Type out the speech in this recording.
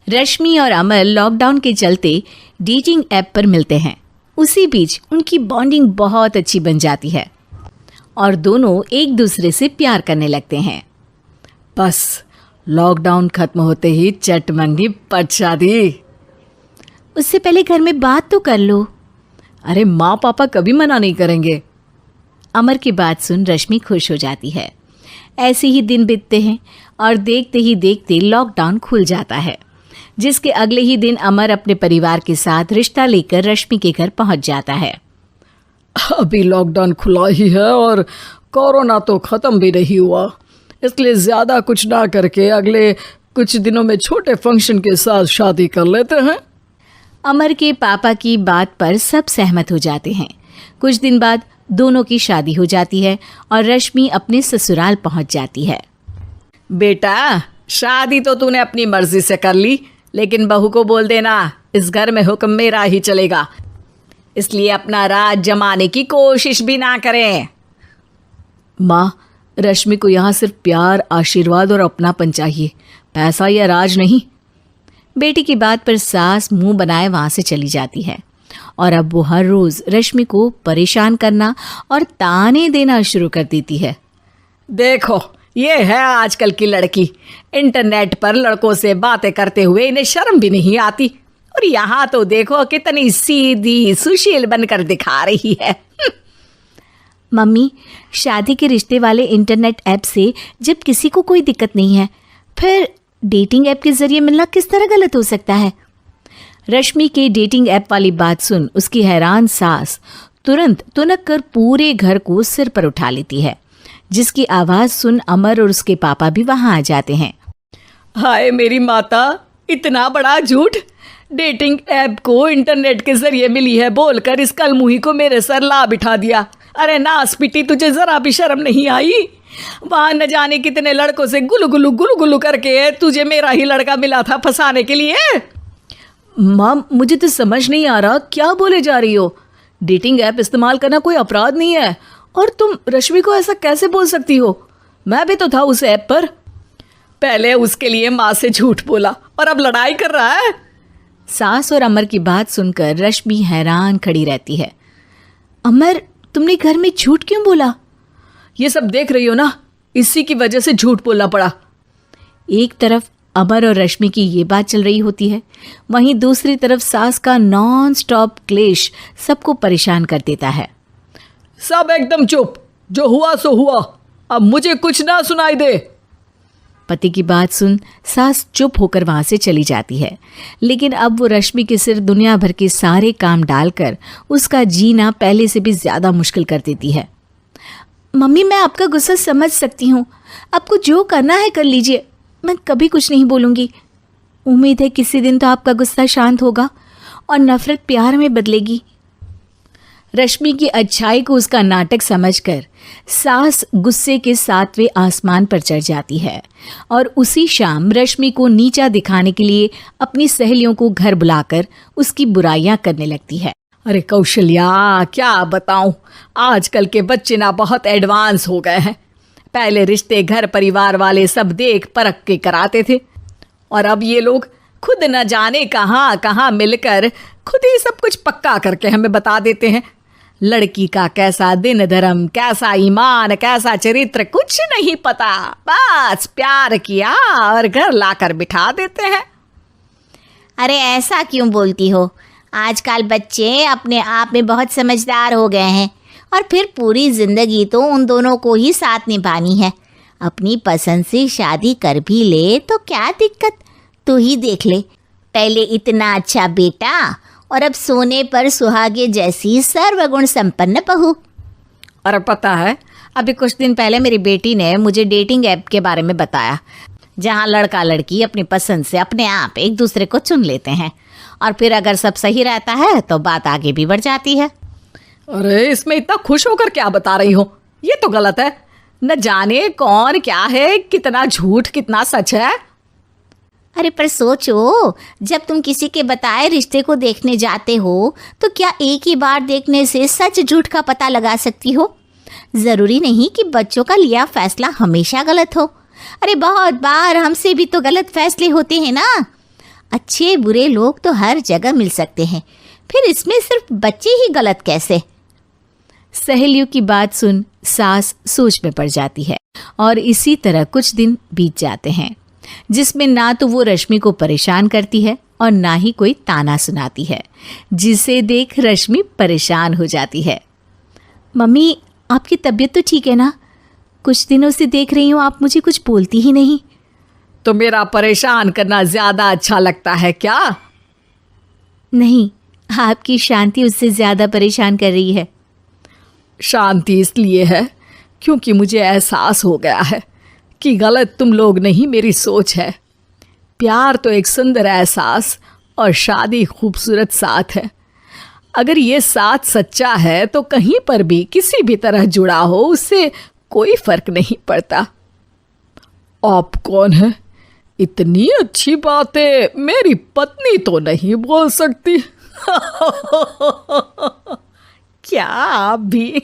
रश्मि और अमर लॉकडाउन के चलते डेटिंग ऐप पर मिलते हैं। उसी बीच उनकी बॉन्डिंग बहुत अच्छी बन जाती है और दोनों एक दूसरे से प्यार करने लगते हैं। बस लॉकडाउन खत्म होते ही चट मंगी पट शादी। उससे पहले घर में बात तो कर लो। अरे माँ पापा कभी मना नहीं करेंगे। अमर की बात सुन रश्मि खुश हो जाती है। ऐसे ही दिन बीतते हैं और देखते ही देखते लॉकडाउन खुल जाता है, जिसके अगले ही दिन अमर अपने परिवार के साथ रिश्ता लेकर रश्मि के घर पहुंच जाता है। अभी लॉकडाउन खुला ही है और कोरोना तो ख़त्म भी नहीं हुआ, इसलिए ज़्यादा कुछ ना करके अगले कुछ दिनों में छोटे फंक्शन के साथ शादी कर लेते हैं। अमर के पापा की बात पर सब सहमत हो जाते हैं। कुछ दिन बाद दोनों की शादी हो जाती है और रश्मि अपने ससुराल पहुंच जाती है। बेटा, शादी तो तूने अपनी मर्जी से कर ली, लेकिन बहू को बोल देना इस घर में हुक्म मेरा ही चलेगा, इसलिए अपना राज जमाने की कोशिश भी ना करें। माँ, रश्मि को यहाँ सिर्फ प्यार, आशीर्वाद और अपनापन चाहिए, पैसा या राज नहीं। बेटी की बात पर सास मुंह बनाए वहाँ से चली जाती है और अब वो हर रोज़ रश्मि को परेशान करना और ताने देना शुरू कर देती है। देखो, ये है आजकल की लड़की, इंटरनेट पर लड़कों से बातें करते हुए इन्हें शर्म भी नहीं आती, और यहाँ तो देखो कितनी सीधी सुशील बनकर दिखा रही है। मम्मी, शादी के रिश्ते वाले इंटरनेट ऐप से जब किसी को कोई दिक्कत नहीं है, फिर डेटिंग ऐप के जरिए मिलना किस तरह गलत हो सकता है? रश्मि के डेटिंग ऐप वाली बात सुन उसकी हैरान सास तुरंत तुनक कर पूरे घर को सिर पर उठा लेती है, जिसकी आवाज़ सुन अमर और उसके पापा भी वहाँ आ जाते हैं। हाय मेरी माता, इतना बड़ा झूठ! डेटिंग ऐप को इंटरनेट के जरिए मिली है बोलकर इस कलमुही को मेरे सर ला बिठा दिया। अरे नास पिटी, तुझे जरा भी शर्म नहीं आई? वहाँ न जाने कितने लड़कों से गुलू गुलू करके तुझे मेरा ही लड़का मिला था फंसाने के लिए। माँ, मुझे तो समझ नहीं आ रहा क्या बोले जा रही हो। डेटिंग ऐप इस्तेमाल करना कोई अपराध नहीं है, और तुम रश्मि को ऐसा कैसे बोल सकती हो? मैं भी तो था उस ऐप पर। पहले उसके लिए माँ से झूठ बोला और अब लड़ाई कर रहा है। सास और अमर की बात सुनकर रश्मि हैरान खड़ी रहती है। अमर, तुमने घर में झूठ क्यों बोला? ये सब देख रही हो ना, इसी की वजह से झूठ बोलना पड़ा। एक तरफ अमर और रश्मि की ये बात चल रही होती है, वहीं दूसरी तरफ सास का नॉन स्टॉप क्लेश सबको परेशान कर देता है। सब एकदम चुप, जो हुआ सो हुआ, अब मुझे कुछ ना सुनाई दे। पति की बात सुन सास चुप होकर वहां से चली जाती है, लेकिन अब वो रश्मि के सिर दुनिया भर के सारे काम डालकर उसका जीना पहले से भी ज्यादा मुश्किल कर देती है। मम्मी, मैं आपका गुस्सा समझ सकती हूँ, आपको जो करना है कर लीजिए, मैं कभी कुछ नहीं बोलूँगी। उम्मीद है किसी दिन तो आपका गुस्सा शांत होगा और नफरत प्यार में बदलेगी। रश्मि की अच्छाई को उसका नाटक समझकर सास गुस्से के 7वें आसमान पर चढ़ जाती है और उसी शाम रश्मि को नीचा दिखाने के लिए अपनी सहेलियों को घर बुलाकर उसकी बुराइयां करने लगती है। अरे कौशल्या, क्या बताऊं, आजकल के बच्चे ना बहुत एडवांस हो गए हैं। पहले रिश्ते घर परिवार वाले सब देख परख के कराते थे, और अब ये लोग खुद न जाने कहाँ कहाँ मिलकर खुद ही सब कुछ पक्का करके हमें बता देते हैं। लड़की का कैसा दिन धर्म, कैसा ईमान, कैसा चरित्र कुछ नहीं पता, बस प्यार किया और घर लाकर बिठा देते हैं। अरे ऐसा क्यों बोलती हो? आजकल बच्चे अपने आप में बहुत समझदार हो गए हैं, और फिर पूरी जिंदगी तो उन दोनों को ही साथ निभानी है। अपनी पसंद से शादी कर भी ले तो क्या दिक्कत, तू ही देख ले, पहले इतना अच्छा बेटा और अब सोने पर सुहागे जैसी सर्वगुण संपन्न बहू। और पता है, अभी कुछ दिन पहले मेरी बेटी ने मुझे डेटिंग ऐप के बारे में बताया, जहाँ लड़का लड़की अपनी पसंद से अपने आप एक दूसरे को चुन लेते हैं, और फिर अगर सब सही रहता है तो बात आगे भी बढ़ जाती है। अरे इसमें इतना खुश होकर क्या बता रही हो? ये तो गलत है। न जाने कौन क्या है, कितना झूठ कितना सच है। अरे पर सोचो, जब तुम किसी के बताए रिश्ते को देखने जाते हो तो क्या एक ही बार देखने से सच झूठ का पता लगा सकती हो? ज़रूरी नहीं कि बच्चों का लिया फैसला हमेशा गलत हो। अरे बहुत बार हमसे भी तो गलत फैसले होते हैं ना। अच्छे बुरे लोग तो हर जगह मिल सकते हैं, फिर इसमें सिर्फ बच्चे ही गलत कैसे? सहेलियों की बात सुन सास सोच में पड़ जाती है और इसी तरह कुछ दिन बीत जाते हैं, जिसमें ना तो वो रश्मि को परेशान करती है और ना ही कोई ताना सुनाती है, जिसे देख रश्मि परेशान हो जाती है। मम्मी, आपकी तबीयत तो ठीक है ना? कुछ दिनों से देख रही हूँ आप मुझे कुछ बोलती ही नहीं। तो मेरा परेशान करना ज्यादा अच्छा लगता है क्या? नहीं, आपकी शांति उससे ज्यादा परेशान कर रही है। शांति इसलिए है क्योंकि मुझे एहसास हो गया है कि गलत तुम लोग नहीं, मेरी सोच है। प्यार तो एक सुंदर एहसास और शादी खूबसूरत साथ है। अगर ये साथ सच्चा है तो कहीं पर भी किसी भी तरह जुड़ा हो उससे कोई फर्क नहीं पड़ता। आप कौन है? इतनी अच्छी बातें मेरी पत्नी तो नहीं बोल सकती। क्या आप भी?